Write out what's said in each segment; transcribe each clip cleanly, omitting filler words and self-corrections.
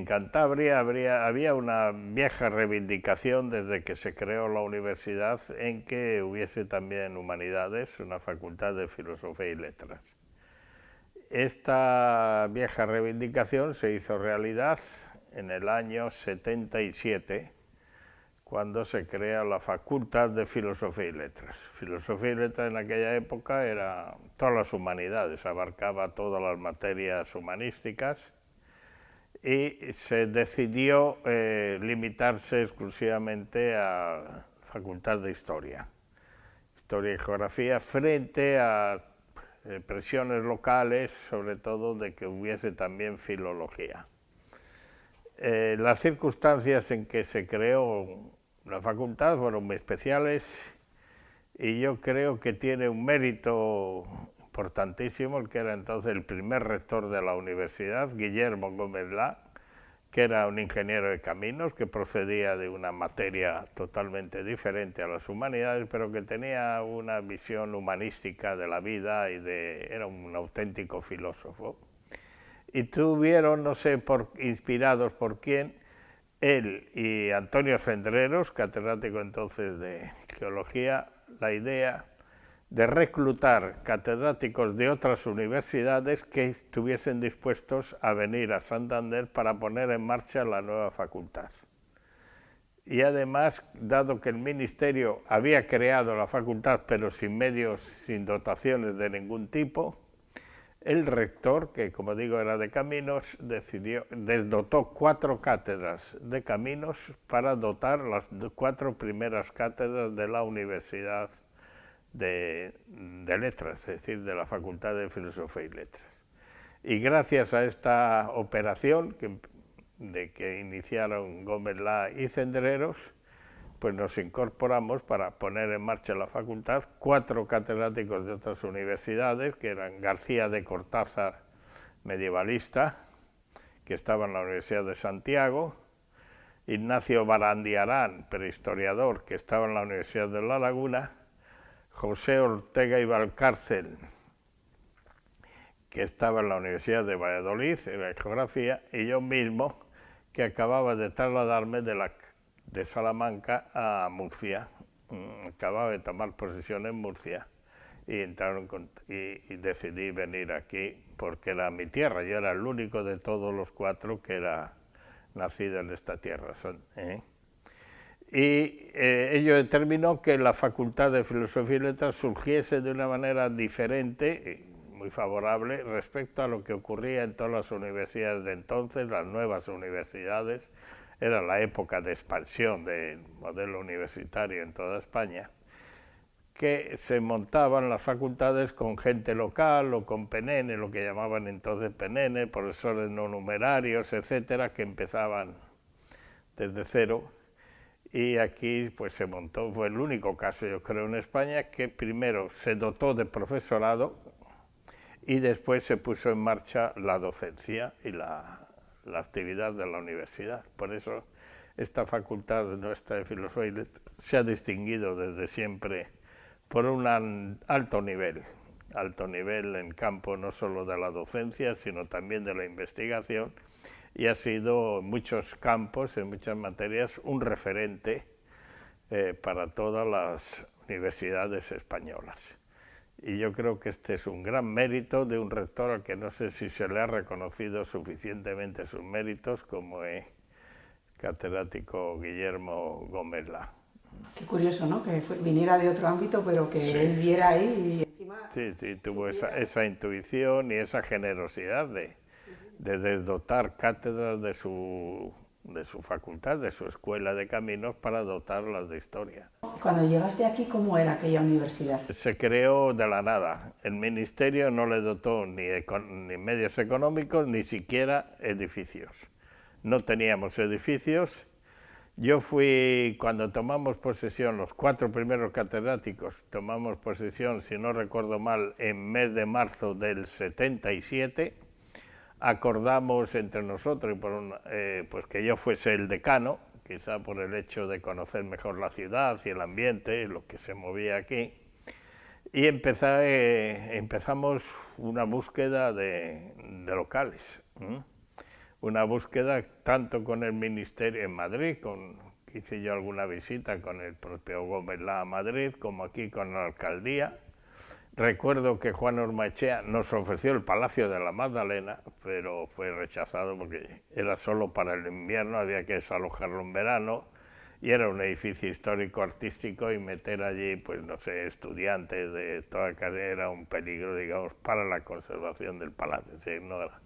en Cantabria había una vieja reivindicación desde que se creó la universidad en que hubiese también humanidades, una facultad de filosofía y letras. Esta vieja reivindicación se hizo realidad en el año 77, cuando se crea la Facultad de Filosofía y Letras. Filosofía y Letras en aquella época era todas las humanidades, abarcaba todas las materias humanísticas, y se decidió limitarse exclusivamente a la Facultad de Historia y Geografía, frente a presiones locales, sobre todo de que hubiese también filología. Las circunstancias en que se creó la facultad fueron muy especiales y yo creo que tiene un mérito importantísimo el que era entonces el primer rector de la universidad, Guillermo Gómez Lá, que era un ingeniero de caminos que procedía de una materia totalmente diferente a las humanidades, pero que tenía una visión humanística de la vida y era un auténtico filósofo. Y tuvieron, no sé, inspirados por quién, él y Antonio Cendreros, catedrático entonces de geología, la idea de reclutar catedráticos de otras universidades que estuviesen dispuestos a venir a Santander para poner en marcha la nueva facultad. Y además, dado que el ministerio había creado la facultad pero sin medios, sin dotaciones de ningún tipo, el rector, que como digo era de caminos, desdotó 4 cátedras de caminos para dotar las 4 primeras cátedras de la Universidad de Letras, es decir, de la Facultad de Filosofía y Letras. Y gracias a esta operación que iniciaron Gómez Lá y Cendreros, pues nos incorporamos para poner en marcha la facultad 4 catedráticos de otras universidades, que eran García de Cortázar, medievalista, que estaba en la Universidad de Santiago, Ignacio Barandiarán, prehistoriador, que estaba en la Universidad de La Laguna, José Ortega y Valcárcel, que estaba en la Universidad de Valladolid, en la geografía, y yo mismo, que acababa de trasladarme de Salamanca a Murcia. Acababa de tomar posesión en Murcia y decidí venir aquí porque era mi tierra. Yo era el único de todos los 4 que era nacido en esta tierra. Y ello determinó que la Facultad de Filosofía y Letras surgiese de una manera diferente, muy favorable, respecto a lo que ocurría en todas las universidades de entonces, las nuevas universidades. Era la época de expansión del modelo universitario en toda España, que se montaban las facultades con gente local o con PNN, lo que llamaban entonces PNN, profesores no numerarios, etcétera, que empezaban desde cero. Y aquí pues se montó, fue el único caso yo creo en España que primero se dotó de profesorado y después se puso en marcha la docencia y la actividad de la universidad. Por eso esta facultad nuestra de Filosofía y Letras se ha distinguido desde siempre por un alto nivel en campo no solo de la docencia sino también de la investigación, y ha sido en muchos campos, en muchas materias, un referente para todas las universidades españolas. Y yo creo que este es un gran mérito de un rector al que no sé si se le ha reconocido suficientemente sus méritos, como es catedrático Guillermo Gómez Lá. Qué curioso, ¿no? Que viniera de otro ámbito, pero que sí, él viera ahí y encima... Sí, tuvo esa intuición y esa generosidad de desdotar cátedras de su facultad, de su escuela de caminos, para dotarlas de historia. Cuando llegaste aquí, ¿cómo era aquella universidad? Se creó de la nada. El ministerio no le dotó ni medios económicos, ni siquiera edificios. No teníamos edificios. Yo fui, cuando tomamos posesión, los 4 primeros catedráticos, tomamos posesión, si no recuerdo mal, en mes de marzo del 77, acordamos entre nosotros pues que yo fuese el decano, quizá por el hecho de conocer mejor la ciudad y el ambiente y lo que se movía aquí, y empezamos una búsqueda de locales. una búsqueda tanto con el Ministerio en Madrid, que hice yo alguna visita con el propio Gómez Lá a Madrid, como aquí con la alcaldía. Recuerdo que Juan Ormaechea nos ofreció el Palacio de la Magdalena, pero fue rechazado porque era solo para el invierno, había que desalojarlo en verano, y era un edificio histórico-artístico, y meter allí, pues no sé, estudiantes de toda carrera era un peligro, digamos, para la conservación del palacio. Es decir, no era.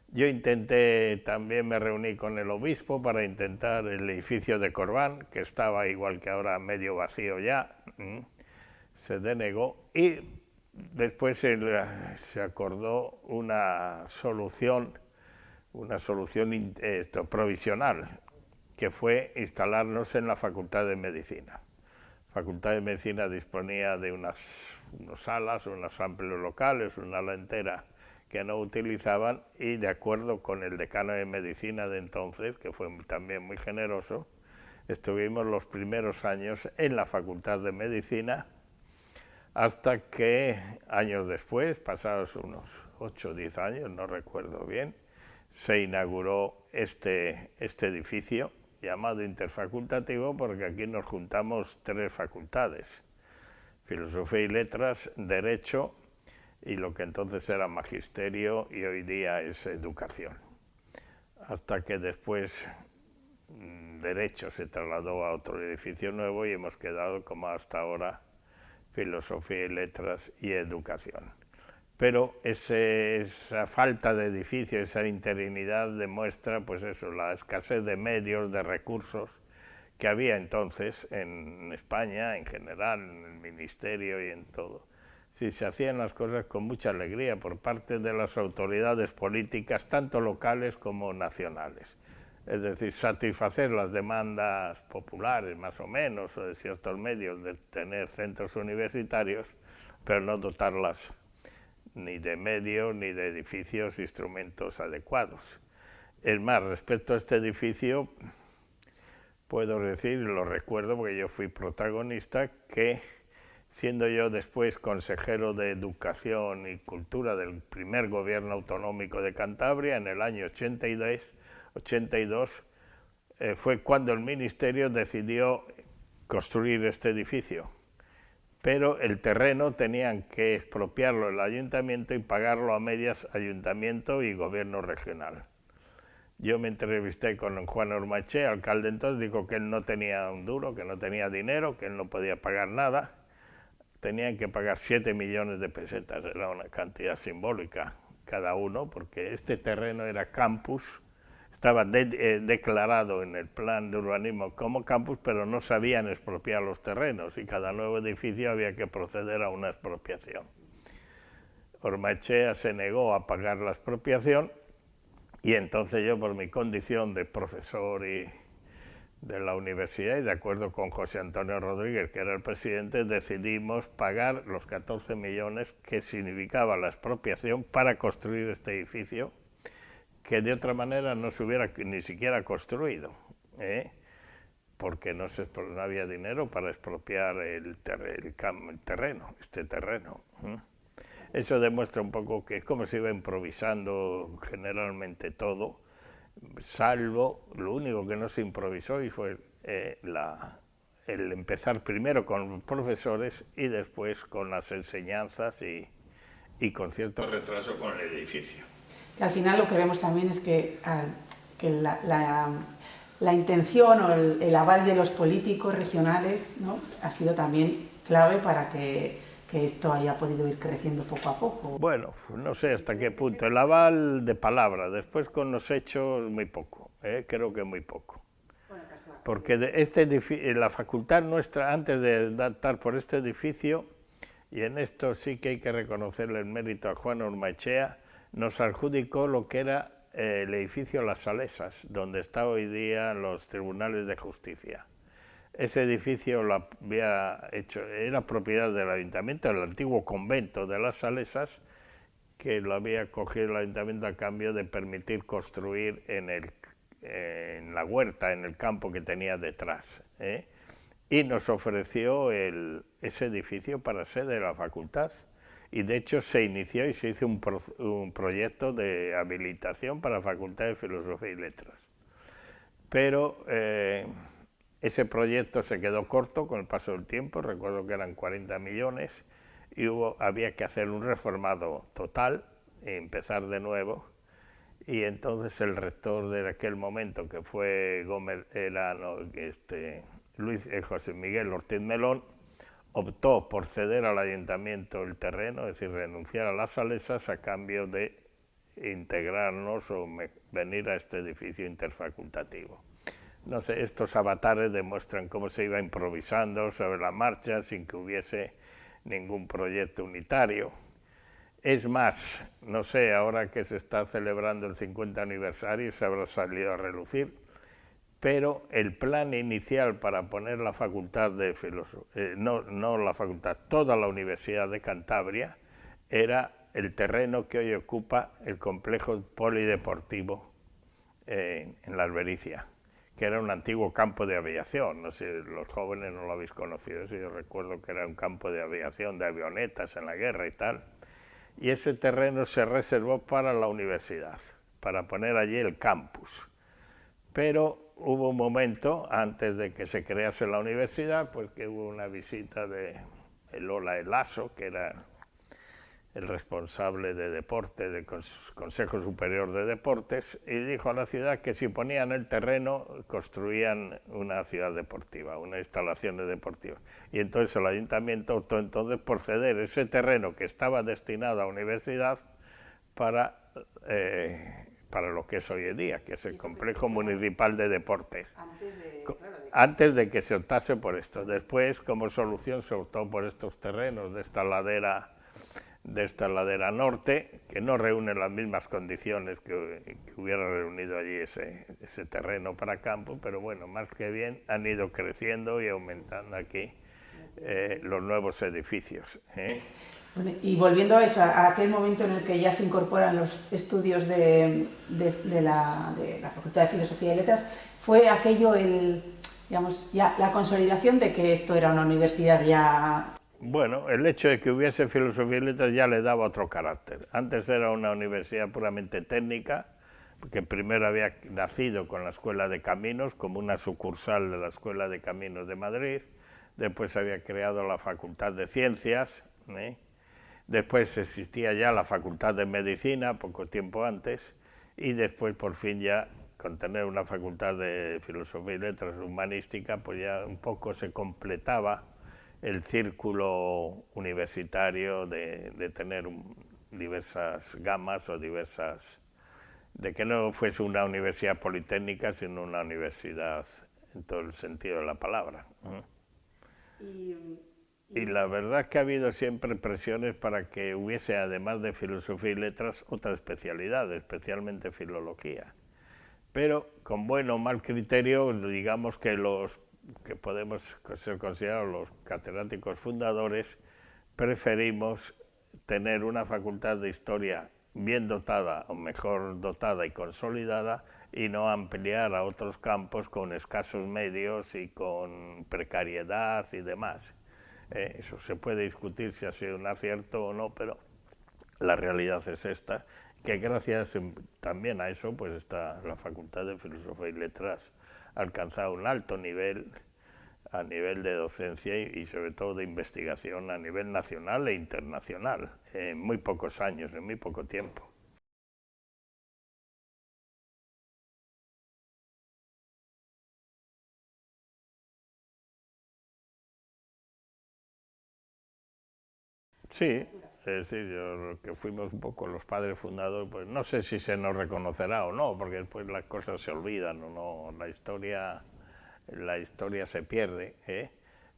Yo intenté, también me reuní con el obispo para intentar el edificio de Corbán, que estaba igual que ahora medio vacío ya, se denegó, y después se acordó una solución provisional, que fue instalarnos en la Facultad de Medicina. La Facultad de Medicina disponía de unas salas, unos amplios locales, una ala entera que no utilizaban, y de acuerdo con el decano de Medicina de entonces, que fue también muy generoso, estuvimos los primeros años en la Facultad de Medicina, hasta que años después, pasados unos 8 o 10 años, no recuerdo bien, se inauguró este edificio llamado interfacultativo, porque aquí nos juntamos 3 facultades: Filosofía y Letras, Derecho y lo que entonces era Magisterio y hoy día es Educación. Hasta que después Derecho se trasladó a otro edificio nuevo y hemos quedado como hasta ahora Filosofía y Letras y Educación. Pero esa falta de edificio, esa interinidad demuestra, pues eso, la escasez de medios, de recursos que había entonces en España en general, en el ministerio y en todo. Sí, se hacían las cosas con mucha alegría por parte de las autoridades políticas, tanto locales como nacionales. Es decir, satisfacer las demandas populares, más o menos, o de ciertos medios, de tener centros universitarios, pero no dotarlas ni de medios, ni de edificios, instrumentos adecuados. Es más, respecto a este edificio, puedo decir, lo recuerdo porque yo fui protagonista, que siendo yo después consejero de Educación y Cultura del primer gobierno autonómico de Cantabria, en el año 82, fue cuando el ministerio decidió construir este edificio. Pero el terreno tenían que expropiarlo el ayuntamiento y pagarlo a medias ayuntamiento y gobierno regional. Yo me entrevisté con Juan Ormaechea, alcalde entonces, dijo que él no tenía un duro, que no tenía dinero, que él no podía pagar nada. Tenían que pagar 7 millones de pesetas, era una cantidad simbólica cada uno, porque este terreno era campus, estaba declarado en el plan de urbanismo como campus, pero no sabían expropiar los terrenos y cada nuevo edificio había que proceder a una expropiación. Ormaechea se negó a pagar la expropiación y entonces yo, por mi condición de profesor y de la universidad y de acuerdo con José Antonio Rodríguez, que era el presidente, decidimos pagar los 14 millones que significaba la expropiación para construir este edificio, que de otra manera no se hubiera ni siquiera construido, porque no había dinero para expropiar el terreno, este terreno. Eso demuestra un poco que es como se iba improvisando generalmente todo, salvo lo único que no se improvisó y fue el empezar primero con los profesores y después con las enseñanzas y con cierto retraso con el edificio. Que al final lo que vemos también es que la intención o el aval de los políticos regionales, ¿no?, ha sido también clave para que esto haya podido ir creciendo poco a poco. Bueno, no sé hasta qué punto. El aval de palabra, después con los hechos muy poco, creo que muy poco. Porque la facultad nuestra, antes de optar por este edificio, y en esto sí que hay que reconocerle el mérito a Juan Ormaechea, nos adjudicó lo que era el edificio Las Salesas, donde está hoy día los tribunales de justicia. Ese edificio lo había hecho, era propiedad del ayuntamiento, del antiguo convento de Las Salesas, que lo había cogido el ayuntamiento a cambio de permitir construir en la huerta, en el campo que tenía detrás, y nos ofreció ese edificio para sede de la facultad. y de hecho se inició y se hizo un proyecto de habilitación para la Facultad de Filosofía y Letras. Pero ese proyecto se quedó corto con el paso del tiempo, recuerdo que eran 40 millones, y había que hacer un reformado total y empezar de nuevo. Y entonces el rector de aquel momento, que fue José Miguel Ortiz Melón, optó por ceder al ayuntamiento el terreno, es decir, renunciar a las salesas a cambio de integrarnos o venir a este edificio interfacultativo. No sé, estos avatares demuestran cómo se iba improvisando sobre la marcha sin que hubiese ningún proyecto unitario. Es más, no sé, ahora que se está celebrando el 50 aniversario se habrá salido a relucir, pero el plan inicial para poner la facultad de filosofía, no la facultad, toda la Universidad de Cantabria, era el terreno que hoy ocupa el complejo polideportivo en la Albericia, que era un antiguo campo de aviación. No sé, los jóvenes no lo habéis conocido, yo recuerdo que era un campo de aviación, de avionetas en la guerra y tal. Y ese terreno se reservó para la universidad, para poner allí el campus. Pero hubo un momento, antes de que se crease la universidad, pues que hubo una visita de Lola Elaso, que era el responsable de deporte del Consejo Superior de Deportes, y dijo a la ciudad que si ponían el terreno construían una ciudad deportiva, unas instalaciones deportivas. Y entonces el ayuntamiento optó entonces por ceder ese terreno que estaba destinado a universidad para lo que es hoy en día, que es el complejo municipal de deportes. Antes de que se optase por esto. Después, como solución, se optó por estos terrenos de esta ladera norte, que no reúne las mismas condiciones que hubiera reunido allí ese terreno para campo, pero bueno, más que bien han ido creciendo y aumentando aquí los nuevos edificios. Bueno, y volviendo a eso, a aquel momento en el que ya se incorporan los estudios de la Facultad de Filosofía y Letras, ¿fue aquello ya la consolidación de que esto era una universidad ya? Bueno, el hecho de que hubiese filosofía y letras ya le daba otro carácter. Antes era una universidad puramente técnica, que primero había nacido con la Escuela de Caminos como una sucursal de la Escuela de Caminos de Madrid, después había creado la Facultad de Ciencias, después existía ya la Facultad de Medicina, poco tiempo antes, y después por fin ya, con tener una Facultad de Filosofía y Letras humanística, pues ya un poco se completaba el círculo universitario de tener diversas gamas o de que no fuese una universidad politécnica, sino una universidad en todo el sentido de la palabra. Y la verdad es que ha habido siempre presiones para que hubiese, además de filosofía y letras, otra especialidad, especialmente filología. Pero con buen o mal criterio, digamos que los que podemos ser considerados los catedráticos fundadores, preferimos tener una facultad de historia bien dotada o mejor dotada y consolidada y no ampliar a otros campos con escasos medios y con precariedad y demás. Eso se puede discutir si ha sido un acierto o no, pero la realidad es esta, que gracias también a eso pues está la Facultad de Filosofía y Letras ha alcanzado un alto nivel a nivel de docencia y sobre todo de investigación a nivel nacional e internacional, en muy pocos años, en muy poco tiempo. Sí, es decir, yo, que fuimos un poco los padres fundadores, pues no sé si se nos reconocerá o no, porque después las cosas se olvidan, o no, la historia se pierde,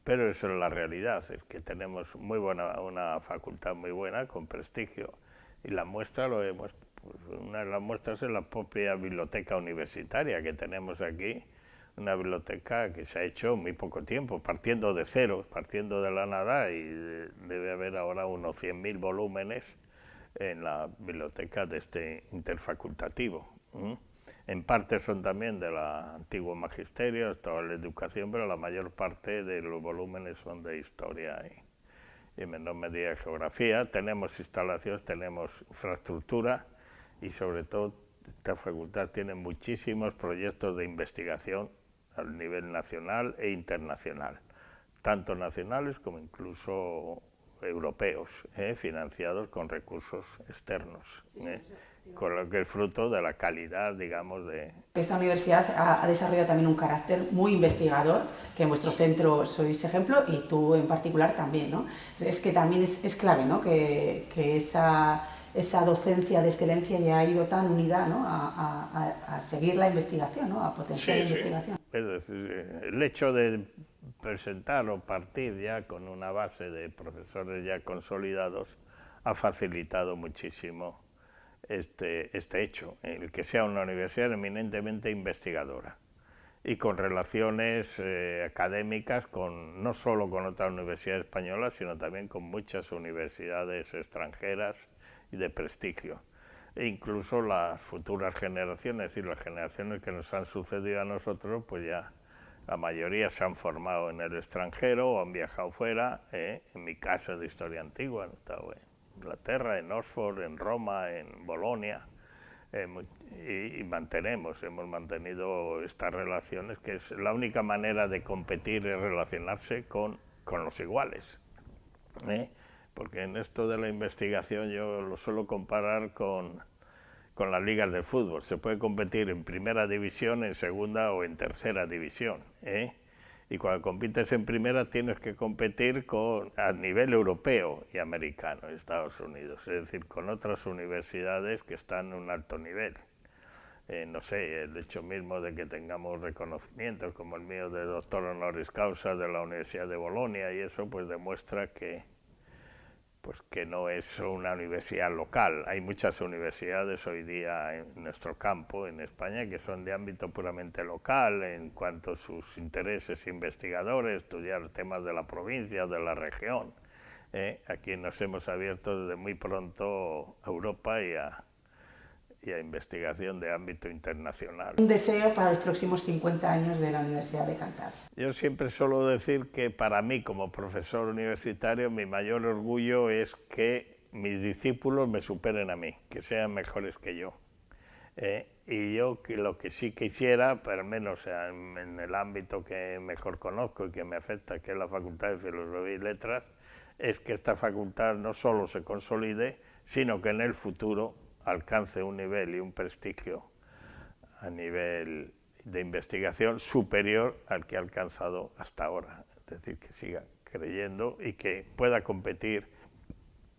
pero eso es la realidad, es que tenemos una facultad muy buena, con prestigio, y la muestra pues una de las muestras es la propia biblioteca universitaria que tenemos aquí, una biblioteca que se ha hecho en muy poco tiempo, partiendo de cero, partiendo de la nada, y debe haber ahora unos 100.000 volúmenes en la biblioteca de este interfacultativo. En parte son también del antiguo magisterio, toda la educación, pero la mayor parte de los volúmenes son de historia y en menor medida de geografía. Tenemos instalaciones, tenemos infraestructura y sobre todo esta facultad tiene muchísimos proyectos de investigación a nivel nacional e internacional, tanto nacionales como incluso europeos, financiados con recursos externos, con lo que es fruto de la calidad, digamos, de... Esta universidad ha desarrollado también un carácter muy investigador, que en vuestro centro sois ejemplo y tú en particular también, ¿no? Es que también es clave, ¿no? que esa docencia de excelencia ya ha ido tan unida, ¿no? a seguir la investigación, ¿no? A potenciar la investigación. Es decir, el hecho de presentar o partir ya con una base de profesores ya consolidados ha facilitado muchísimo este hecho, el que sea una universidad eminentemente investigadora y con relaciones académicas no solo con otras universidades españolas, sino también con muchas universidades extranjeras y de prestigio. E incluso las futuras generaciones, es decir, las generaciones que nos han sucedido a nosotros, pues ya la mayoría se han formado en el extranjero o han viajado fuera. En mi caso de historia antigua, he estado en Inglaterra, en Oxford, en Roma, en Bolonia, y hemos mantenido estas relaciones, que es la única manera de competir es relacionarse con los iguales. Porque en esto de la investigación yo lo suelo comparar con las ligas de fútbol. Se puede competir en primera división, en segunda o en tercera división, y cuando compites en primera tienes que competir a nivel europeo y americano, Estados Unidos, es decir, con otras universidades que están en un alto nivel. No sé, el hecho mismo de que tengamos reconocimientos como el mío de doctor honoris causa de la Universidad de Bolonia, y eso pues demuestra que no es una universidad local. Hay muchas universidades hoy día en nuestro campo, en España, que son de ámbito puramente local en cuanto a sus intereses investigadores, estudiar temas de la provincia, de la región. Aquí nos hemos abierto desde muy pronto a Europa y a investigación de ámbito internacional. Un deseo para los próximos 50 años de la Universidad de Cantabria. Yo siempre suelo decir que para mí, como profesor universitario, mi mayor orgullo es que mis discípulos me superen a mí, que sean mejores que yo. Y yo lo que sí quisiera, pero al menos en el ámbito que mejor conozco y que me afecta, que es la Facultad de Filosofía y Letras, es que esta facultad no solo se consolide, sino que en el futuro alcance un nivel y un prestigio a nivel de investigación superior al que ha alcanzado hasta ahora. Es decir, que siga creyendo y que pueda competir,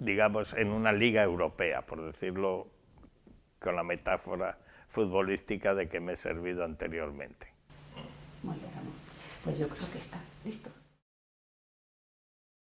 digamos, en una liga europea, por decirlo con la metáfora futbolística de que me he servido anteriormente. Muy bien, Ramón. Pues yo creo que está listo.